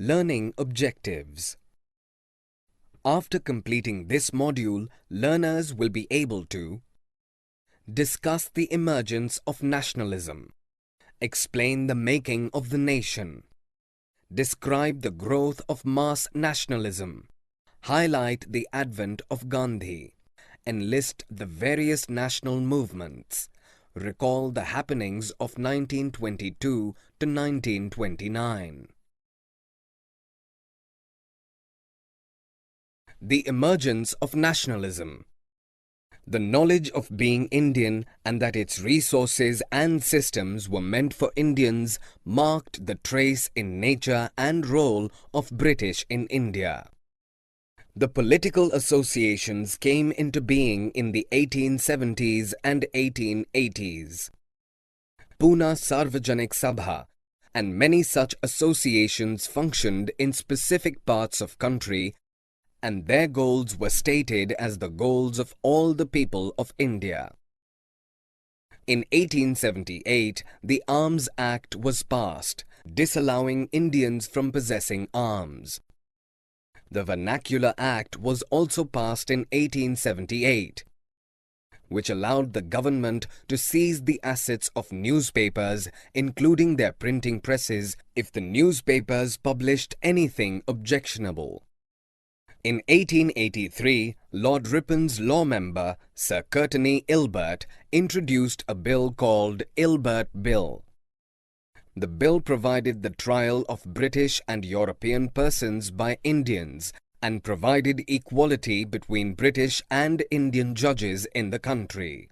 Learning objectives. After completing this module, learners will be able to discuss the emergence of nationalism, explain the making of the nation, describe the growth of mass nationalism, highlight the advent of Gandhi, enlist the various national movements, recall the happenings of 1922 to 1929. The emergence of nationalism. The knowledge of being Indian and that its resources and systems were meant for Indians marked the trace in nature and role of British in India. The political associations came into being in the 1870s and 1880s. Pune Sarvajanik Sabha and many such associations functioned in specific parts of country, and their goals were stated as the goals of all the people of India. In 1878, the Arms Act was passed, disallowing Indians from possessing arms. The Vernacular Act was also passed in 1878, which allowed the government to seize the assets of newspapers, including their printing presses, if the newspapers published anything objectionable. In 1883, Lord Ripon's law member, Sir Courtenay Ilbert, introduced a bill called Ilbert Bill. The bill provided the trial of British and European persons by Indians and provided equality between British and Indian judges in the country.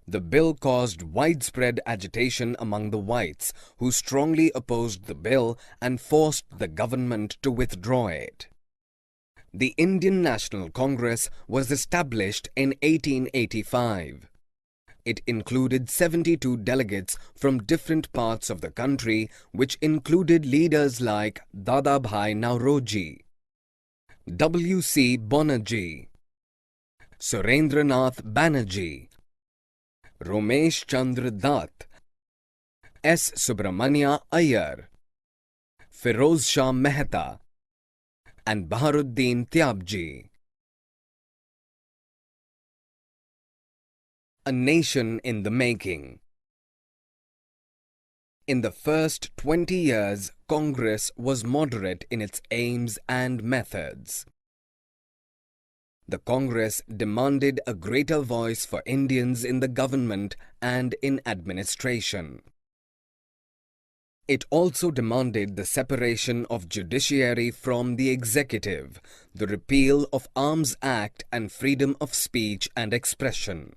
The bill caused widespread agitation among the whites, who strongly opposed the bill and forced the government to withdraw it. The Indian National Congress was established in 1885. It included 72 delegates from different parts of the country, which included leaders like Dadabhai Nauroji, W.C. Banerjee, Surendranath Banerjee, Romesh Chandra Dutt, S. Subramania Iyer, Firoz Shah Mehta, and Baharuddin Tyabji. A nation in the making. In the first 20 years, Congress was moderate in its aims and methods. The Congress demanded a greater voice for Indians in the government and in administration. It also demanded the separation of judiciary from the executive, the repeal of Arms Act and freedom of speech and expression.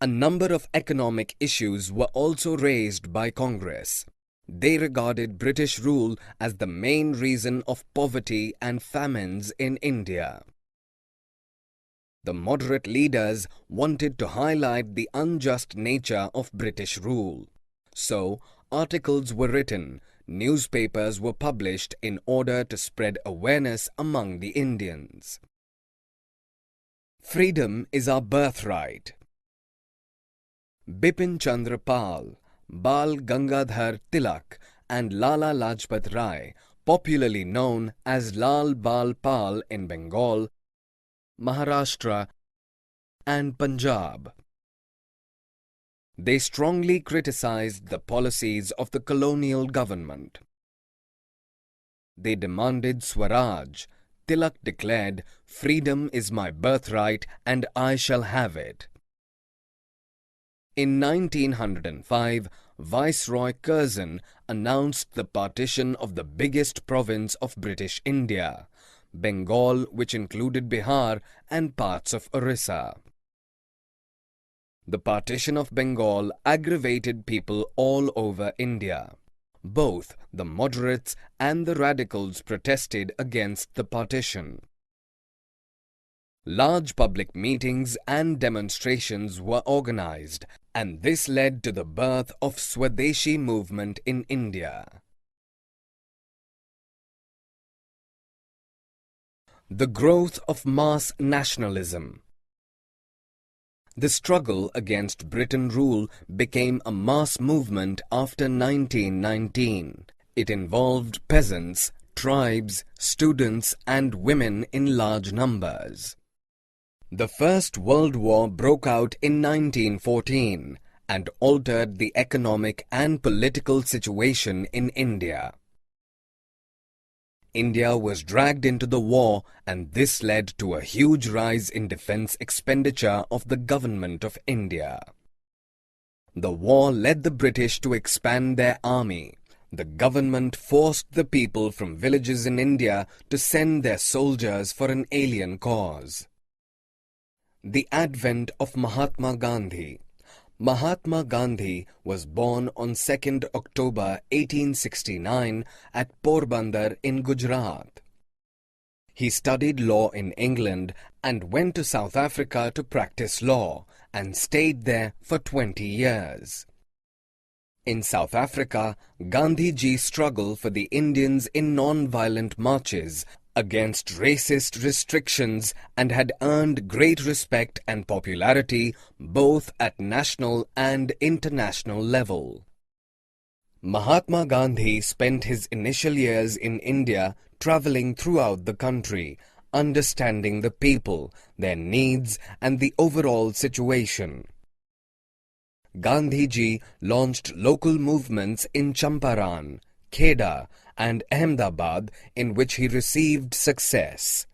A number of economic issues were also raised by Congress. They regarded British rule as the main reason of poverty and famines in India. The moderate leaders wanted to highlight the unjust nature of British rule. So, articles were written, newspapers were published in order to spread awareness among the Indians. Freedom is our birthright. Bipin Chandra Pal, Bal Gangadhar Tilak and Lala Lajpat Rai, popularly known as Lal Bal Pal in Bengal, Maharashtra and Punjab. They strongly criticized the policies of the colonial government. They demanded Swaraj. Tilak declared, "Freedom is my birthright and I shall have it." In 1905, Viceroy Curzon announced the partition of the biggest province of British India, Bengal, which included Bihar and parts of Orissa. The partition of Bengal aggravated people all over India. Both the moderates and the radicals protested against the partition. Large public meetings and demonstrations were organized, and this led to the birth of Swadeshi movement in India. The growth of mass nationalism. The struggle against Britain rule became a mass movement after 1919. It involved peasants, tribes, students, and women in large numbers. The First World War broke out in 1914 and altered the economic and political situation in India. India was dragged into the war, and this led to a huge rise in defense expenditure of the Government of India. The war led the British to expand their army. The government forced the people from villages in India to send their soldiers for an alien cause. The advent of Mahatma Gandhi. Mahatma Gandhi was born on 2nd October 1869 at Porbandar in Gujarat. He studied law in England and went to South Africa to practice law and stayed there for 20 years. In South Africa, Gandhiji struggled for the Indians in non-violent marches against racist restrictions and had earned great respect and popularity both at national and international level. Mahatma Gandhi spent his initial years in India traveling throughout the country, understanding the people, their needs, and the overall situation. Gandhiji launched local movements in Champaran, Kheda, and Ahmedabad, in which he received success.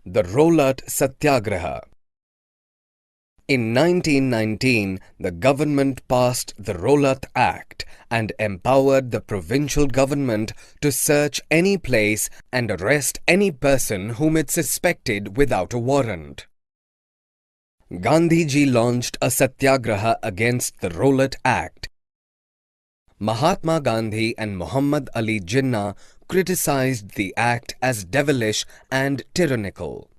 The Rolat Satyagraha. In 1919, the government passed the Rolat Act and empowered the provincial government to search any place and arrest any person whom it suspected without a warrant. Gandhiji launched a satyagraha against the Rolat Act. Mahatma Gandhi and Muhammad Ali Jinnah criticized the act as devilish and tyrannical.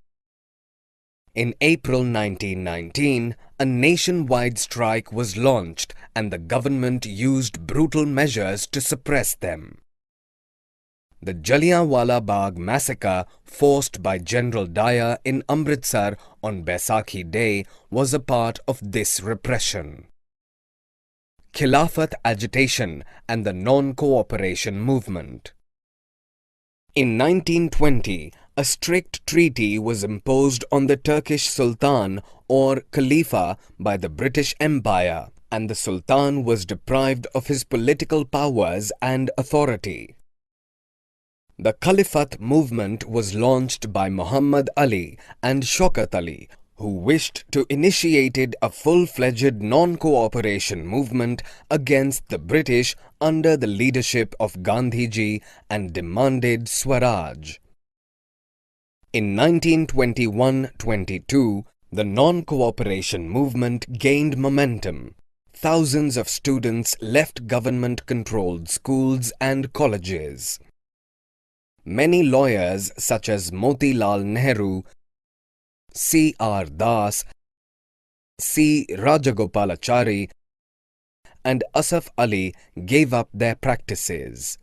In April 1919, a nationwide strike was launched and the government used brutal measures to suppress them. The Jallianwala Bagh massacre forced by General Dyer in Amritsar on Baisakhi Day was a part of this repression. Khilafat agitation and the non-cooperation movement. In 1920, a strict treaty was imposed on the Turkish Sultan or Khalifa by the British Empire, and the Sultan was deprived of his political powers and authority. The Caliphate movement was launched by Muhammad Ali and Shaukat Ali, who wished to initiate a full-fledged non-cooperation movement against the British under the leadership of Gandhiji and demanded Swaraj. In 1921-22, the non-cooperation movement gained momentum. Thousands of students left government-controlled schools and colleges. Many lawyers such as Motilal Nehru, C.R. Das, C. Rajagopalachari, and Asaf Ali gave up their practices.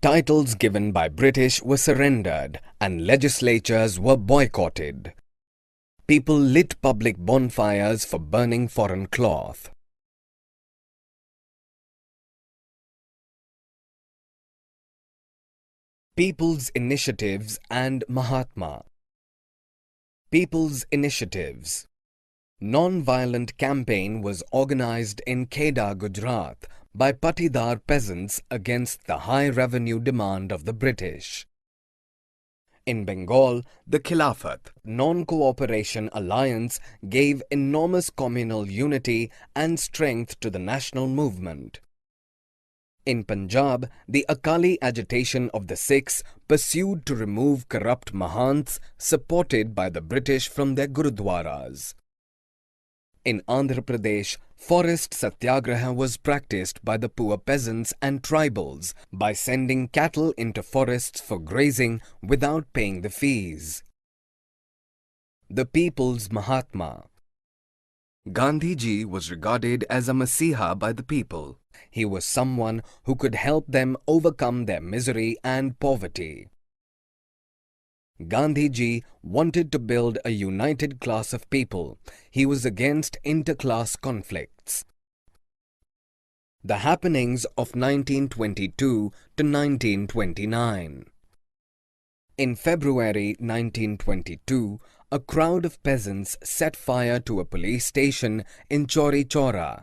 Titles given by British were surrendered and legislatures were boycotted. People lit public bonfires for burning foreign cloth. People's Initiatives and Mahatma. People's Initiatives. Non-violent campaign was organized in Kheda, Gujarat by Patidar peasants against the high revenue demand of the British. In Bengal, the Khilafat non-cooperation alliance gave enormous communal unity and strength to the national movement. In Punjab, the Akali agitation of the Sikhs pursued to remove corrupt Mahants supported by the British from their Gurudwaras. In Andhra Pradesh, forest satyagraha was practiced by the poor peasants and tribals by sending cattle into forests for grazing without paying the fees. The People's Mahatma. Gandhiji was regarded as a Messiah by the people. He was someone who could help them overcome their misery and poverty. Gandhiji wanted to build a united class of people. He was against interclass conflicts. The happenings of 1922 to 1929. In February 1922, a crowd of peasants set fire to a police station in Chauri Chaura,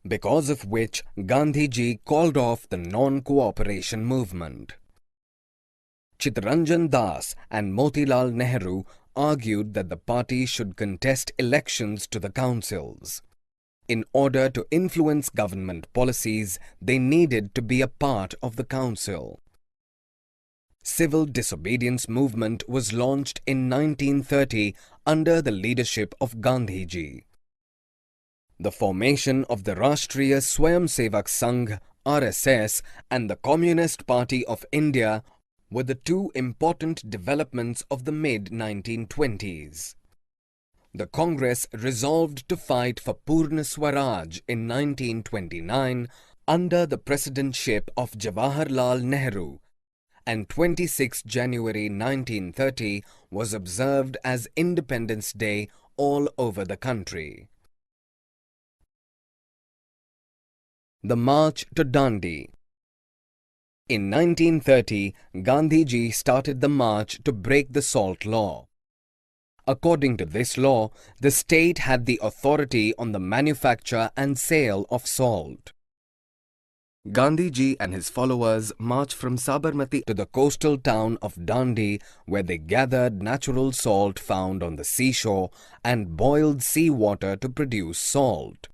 because of which Gandhiji called off the non-cooperation movement. Chittaranjan Das and Motilal Nehru argued that the party should contest elections to the councils. In order to influence government policies, they needed to be a part of the council. Civil disobedience movement was launched in 1930 under the leadership of Gandhiji. The formation of the Rashtriya Swayamsevak Sangh (RSS) and the Communist Party of India were the two important developments of the mid-1920s. The Congress resolved to fight for Purna Swaraj in 1929 under the presidentship of Jawaharlal Nehru, and 26 January 1930 was observed as Independence Day all over the country. The March to Dandi. In 1930, Gandhiji started the march to break the salt law. According to this law, the state had the authority on the manufacture and sale of salt. Gandhiji and his followers marched from Sabarmati to the coastal town of Dandi, where they gathered natural salt found on the seashore and boiled seawater to produce salt.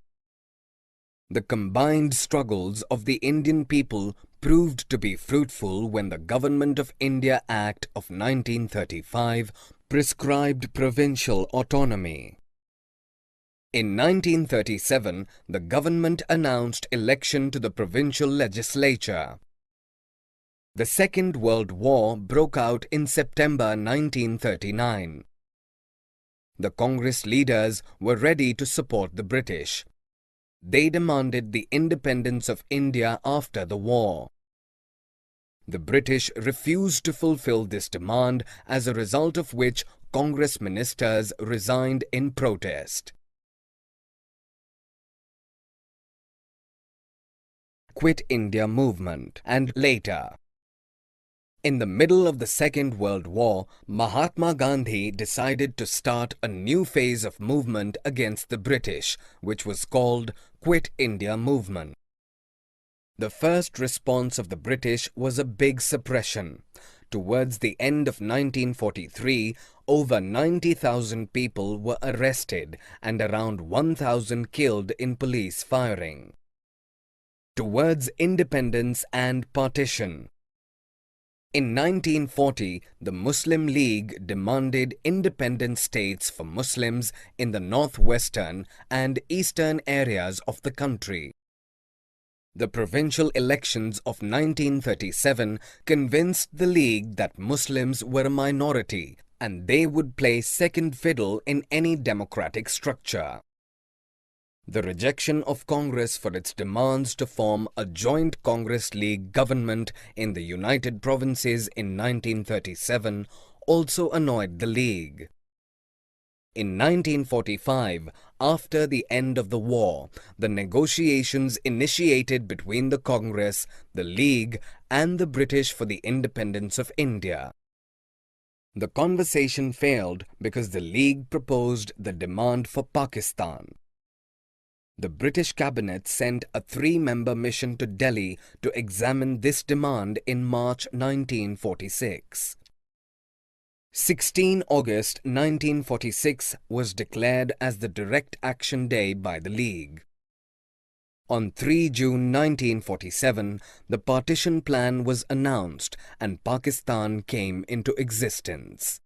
The combined struggles of the Indian people proved to be fruitful when the Government of India Act of 1935 prescribed provincial autonomy. In 1937, the government announced election to the provincial legislature. The Second World War broke out in September 1939. The Congress leaders were ready to support the British. They demanded the independence of India after the war. The British refused to fulfill this demand, as a result of which Congress ministers resigned in protest. Quit India movement, and later. In the middle of the Second World War, Mahatma Gandhi decided to start a new phase of movement against the British, which was called Quit India movement. The first response of the British was a big suppression. Towards the end of 1943, over 90,000 people were arrested and around 1,000 killed in police firing. Towards independence and partition. In 1940, the Muslim League demanded independent states for Muslims in the northwestern and eastern areas of the country. The provincial elections of 1937 convinced the League that Muslims were a minority and they would play second fiddle in any democratic structure. The rejection of Congress for its demands to form a joint Congress-League government in the United Provinces in 1937 also annoyed the League. In 1945, after the end of the war, the negotiations initiated between the Congress, the League, and the British for the independence of India. The conversation failed because the League proposed the demand for Pakistan. The British cabinet sent a 3-member mission to Delhi to examine this demand in March 1946. 16 August 1946 was declared as the Direct Action Day by the League. On 3 June 1947, the partition plan was announced and Pakistan came into existence.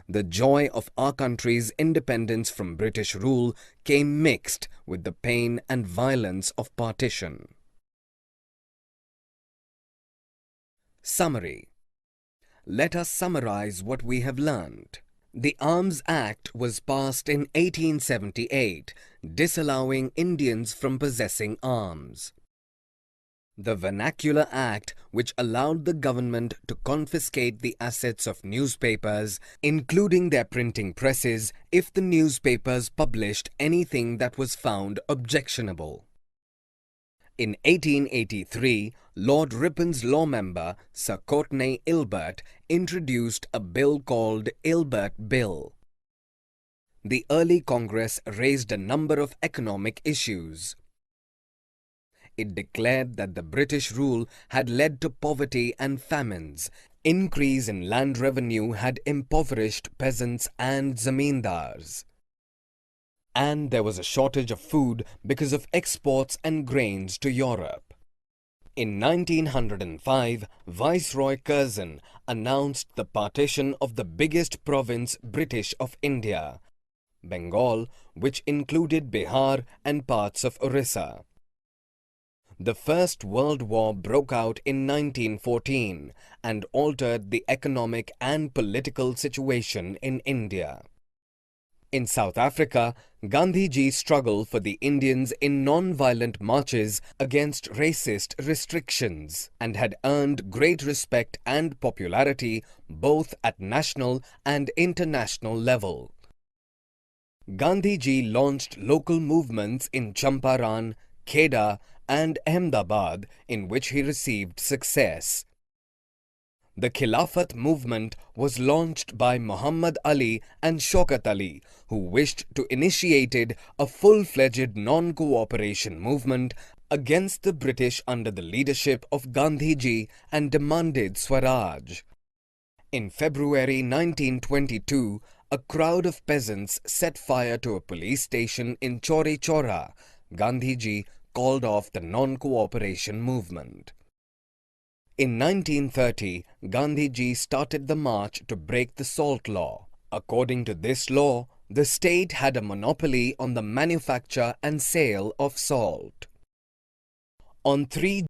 The joy of our country's independence from British rule came mixed with the pain and violence of partition. Summary. Let us summarize what we have learned. The Arms Act was passed in 1878, disallowing Indians from possessing arms. The Vernacular Act, which allowed the government to confiscate the assets of newspapers, including their printing presses, if the newspapers published anything that was found objectionable. In 1883, Lord Ripon's law member, Sir Courtenay Ilbert, introduced a bill called Ilbert Bill. The early Congress raised a number of economic issues. It declared that the British rule had led to poverty and famines. Increase in land revenue had impoverished peasants and zamindars. And there was a shortage of food because of exports and grains to Europe. In 1905, Viceroy Curzon announced the partition of the biggest province British of India, Bengal, which included Bihar and parts of Orissa. The First World War broke out in 1914 and altered the economic and political situation in India. In South Africa, Gandhiji struggled for the Indians in non-violent marches against racist restrictions and had earned great respect and popularity both at national and international level. Gandhiji launched local movements in Champaran, Kheda, and Ahmedabad, in which he received success. The Khilafat movement was launched by Muhammad Ali and Shaukat Ali, who wished to initiate a full-fledged non-cooperation movement against the British under the leadership of Gandhiji and demanded Swaraj. In February 1922, a crowd of peasants set fire to a police station in Chauri Chaura. Gandhiji called off the non-cooperation movement. In 1930, Gandhiji started the march to break the salt law. According to this law, the state had a monopoly on the manufacture and sale of salt. On 3